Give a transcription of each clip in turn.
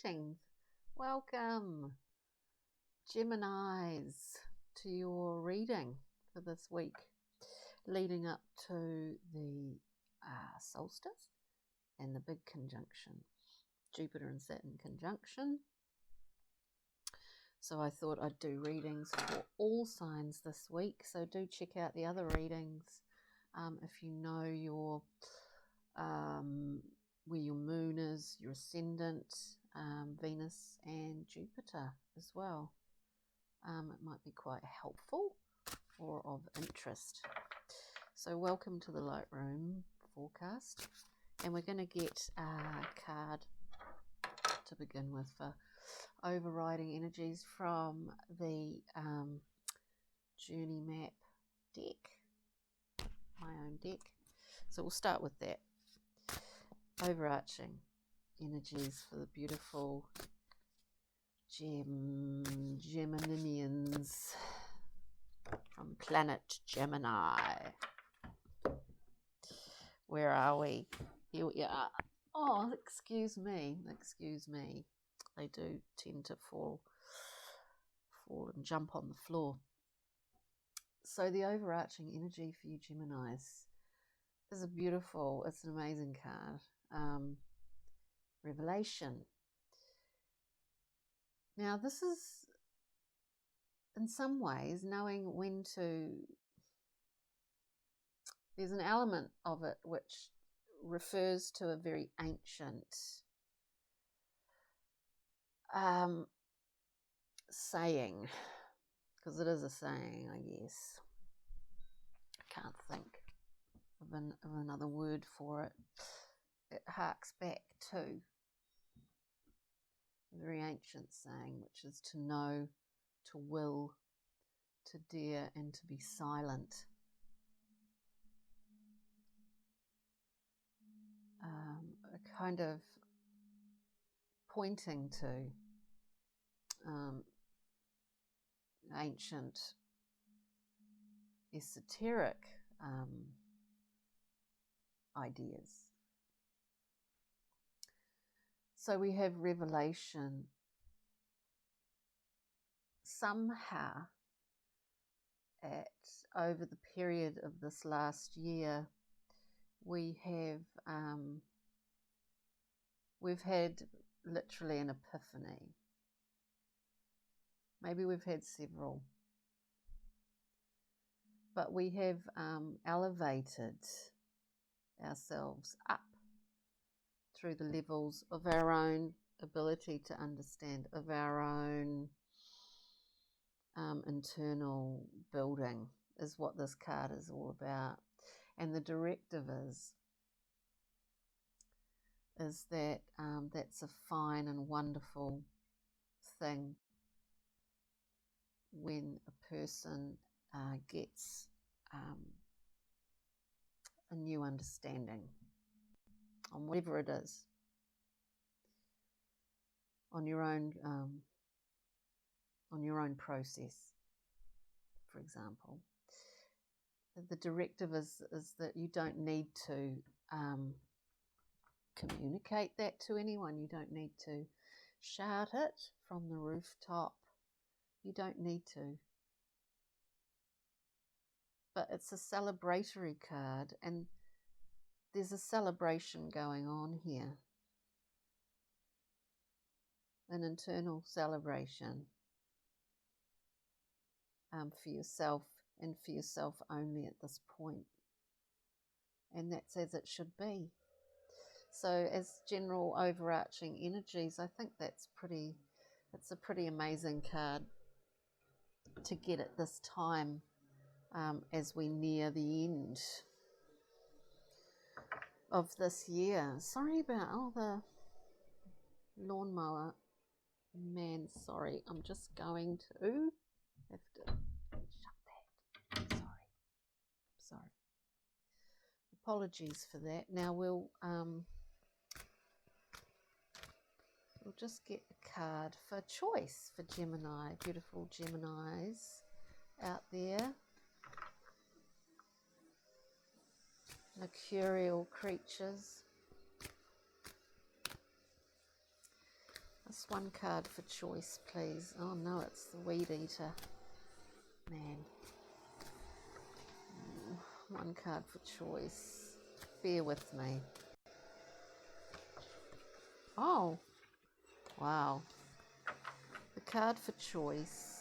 Greetings, welcome Geminis to your reading for this week leading up to the solstice and the big conjunction, Jupiter and Saturn conjunction. So I thought I'd do readings for all signs this week, so do check out the other readings if you know your where your moon is, your ascendant, Venus and Jupiter as well. It might be quite helpful or of interest. So welcome to the Lightroom forecast, and we're going to get a card to begin with for overriding energies from the Journey Map deck, my own deck. So we'll start with that. Overarching energies for the beautiful Geminians from planet Gemini. Where are we? Here we are. Oh, excuse me. They do tend to fall and jump on the floor. So the overarching energy for you Geminis is it's an amazing card. Revelation. Now this is in some ways knowing when to, there's an element of it which refers to a very ancient saying, because it is a saying, I guess. I can't think of another word for it. It harks back to a very ancient saying, which is to know, to will, to dare, and to be silent. A kind of pointing to ancient esoteric ideas. So we have revelation. Somehow, over the period of this last year, we've had literally an epiphany. Maybe we've had several, but we have elevated ourselves up through the levels of our own ability to understand, of our own internal building, is what this card is all about. And the directive is that that's a fine and wonderful thing when a person gets a new understanding on whatever it is, on your own process, for example. The directive is that you don't need to communicate that to anyone. You don't need to shout it from the rooftop. You don't need to. But it's a celebratory card, and there's a celebration going on here. An internal celebration for yourself, and for yourself only at this point. And that's as it should be. So as general overarching energies, I think it's a pretty amazing card to get at this time as we near the end of this year. Sorry about all the lawnmower. Man, sorry, I'm just going to have to shut that. Sorry. Apologies for that. Now we'll just get a card for choice for Gemini, beautiful Geminis out there, mercurial creatures. Just one card for choice, please. Oh no, it's the Weed Eater. Man. One card for choice. Bear with me. Oh, wow. The card for choice,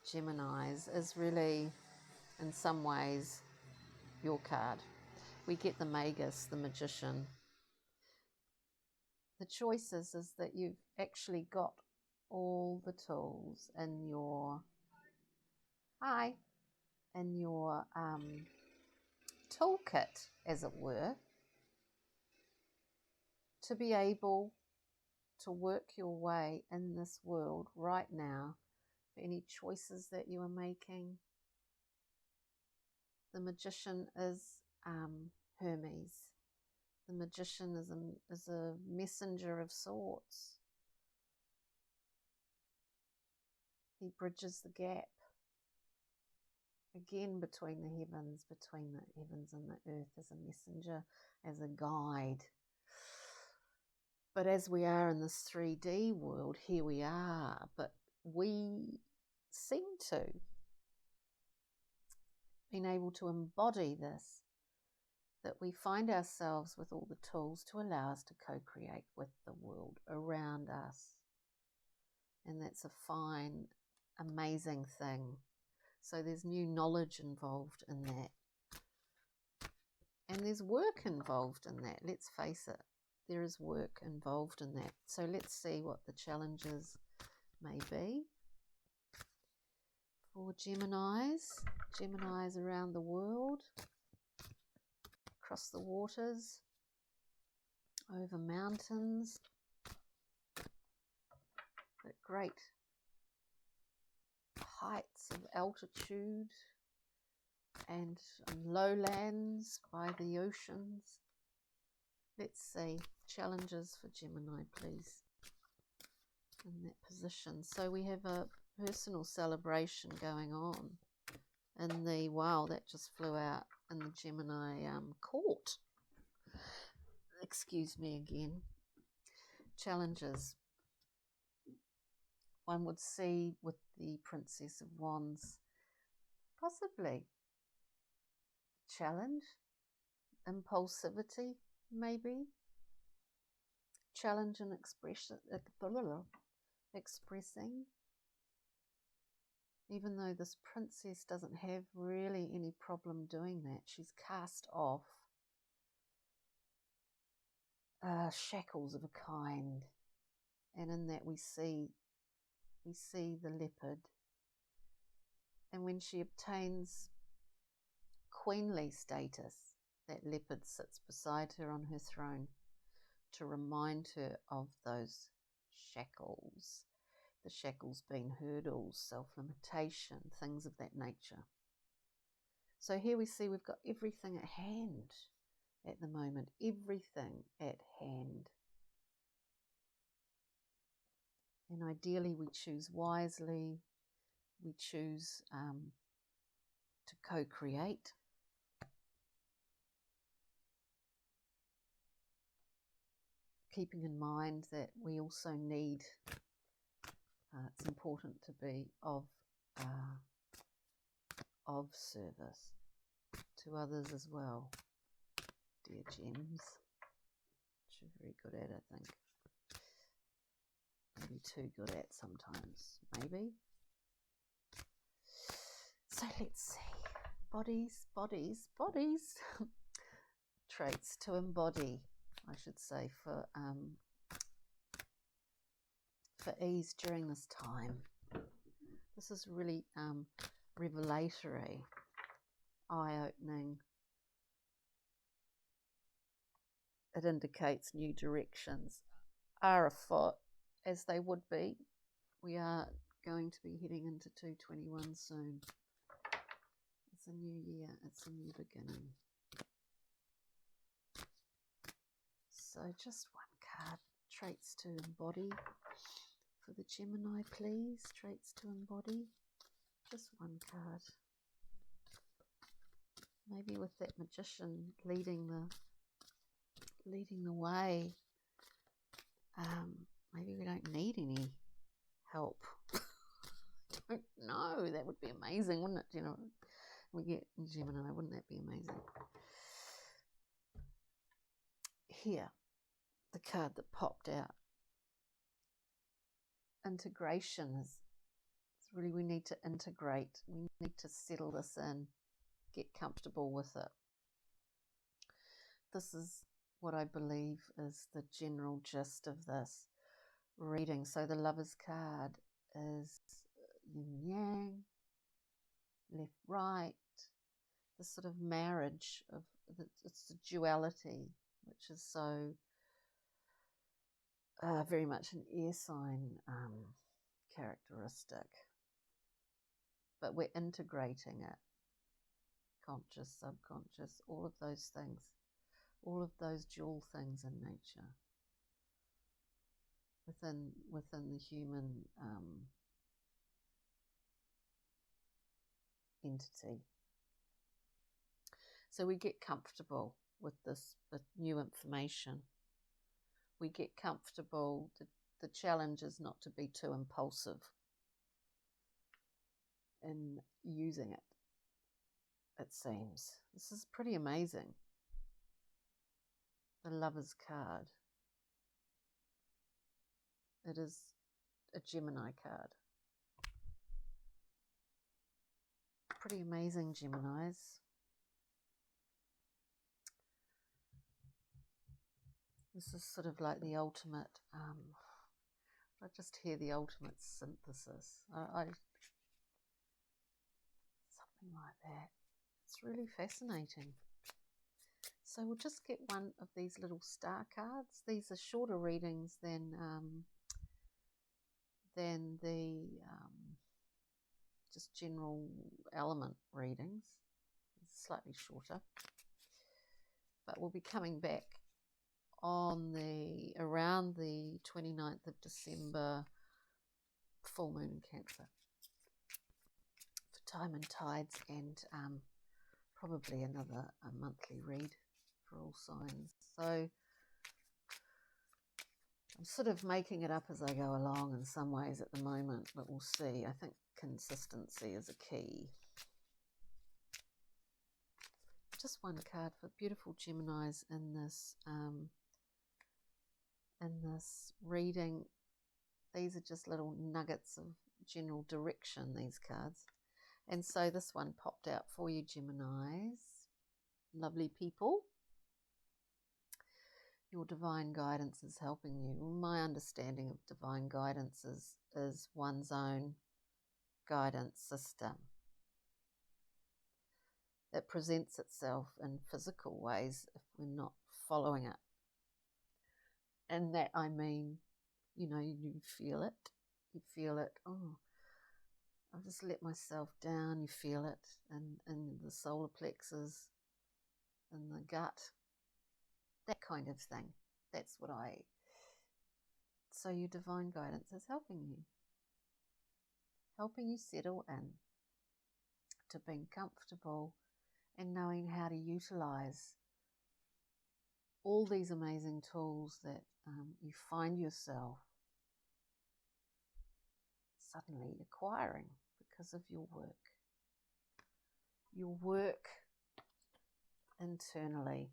Geminis, is really, in some ways, your card. We get the Magus, the Magician. The choices is that you've actually got all the tools in your toolkit, as it were, to be able to work your way in this world right now for any choices that you are making. The Magician is Hermes. The Magician is a messenger of sorts. He bridges the gap, again, between the heavens and the earth, as a messenger, as a guide. But as we are in this 3D world, here we are, but we seem to being able to embody this, that we find ourselves with all the tools to allow us to co-create with the world around us. And that's a fine, amazing thing. So there's new knowledge involved in that. And there's work involved in that, let's face it. There is work involved in that. So let's see what the challenges may be for Geminis around the world, across the waters, over mountains, at great heights of altitude and lowlands by the oceans. Let's see, challenges for Gemini, please, in that position. So we have a personal celebration going on in the, wow, that just flew out in the Gemini court. Excuse me again. Challenges. One would see with the Princess of Wands, possibly challenge, impulsivity, maybe. Challenge and expressing, even though this princess doesn't have really any problem doing that. She's cast off shackles of a kind, and in that we see the leopard. And when she obtains queenly status, that leopard sits beside her on her throne to remind her of those shackles. The shackles being hurdles, self-limitation, things of that nature. So here we see we've got everything at hand at the moment, everything at hand. And ideally we choose wisely, we choose to co-create. Keeping in mind that we also need, it's important to be of service to others as well, dear gems, which you're very good at, I think. Maybe too good at sometimes, maybe. So let's see, bodies. Traits to embody, I should say, for ease during this time. This is really revelatory, eye-opening. It indicates new directions are afoot, as they would be. We are going to be heading into 221 soon. It's a new year, it's a new beginning. So just one card, traits to embody for the Gemini, please. Traits to embody, just one card. Maybe with that Magician leading the way. Maybe we don't need any help. I don't know. That would be amazing, wouldn't it? You know, we get Gemini. Wouldn't that be amazing? Here, the card that popped out. Integration is really, we need to integrate. We need to settle this in, get comfortable with it. This is what I believe is the general gist of this reading. So the Lover's card is yin yang, left right, this sort of marriage of it's the duality, which is so very much an air sign characteristic, but we're integrating it, conscious, subconscious, all of those things, all of those dual things in nature within the human entity. So we get comfortable with this, with new information. We get comfortable. The challenge is not to be too impulsive in using it, it seems. This is pretty amazing. The Lover's card. It is a Gemini card. Pretty amazing, Geminis. This is sort of like the ultimate, I just hear the ultimate synthesis. Something like that. It's really fascinating. So we'll just get one of these little star cards. These are shorter readings than the just general element readings. It's slightly shorter. But we'll be coming back on around the 29th of December, full moon in Cancer, for time and tides, and probably another monthly read for all signs. So I'm sort of making it up as I go along in some ways at the moment, but we'll see. I think consistency is a key. Just one card for beautiful Geminis in this reading. These are just little nuggets of general direction, these cards. And so this one popped out for you, Geminis. Lovely people. Your divine guidance is helping you. My understanding of divine guidance is one's own guidance system. It presents itself in physical ways if we're not following it. And that I mean, you know, you feel it. You feel it. Oh, I've just let myself down. You feel it in the solar plexus, in the gut. That kind of thing. That's what so your divine guidance is helping you settle in to being comfortable and knowing how to utilize all these amazing tools that you find yourself suddenly acquiring because of your work internally.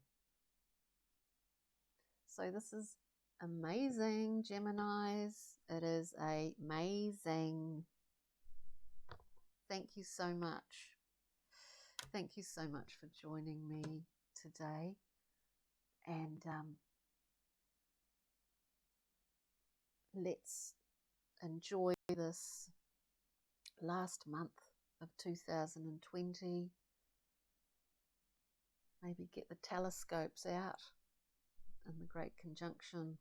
So this is amazing, Geminis. It is amazing. Thank you so much. Thank you so much for joining me today. And let's enjoy this last month of 2020. Maybe get the telescopes out in the Great Conjunction.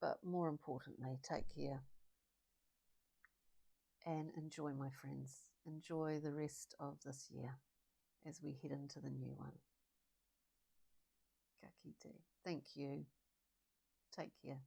But more importantly, take care and enjoy, my friends. Enjoy the rest of this year as we head into the new one. Ka kite. Thank you. Take care.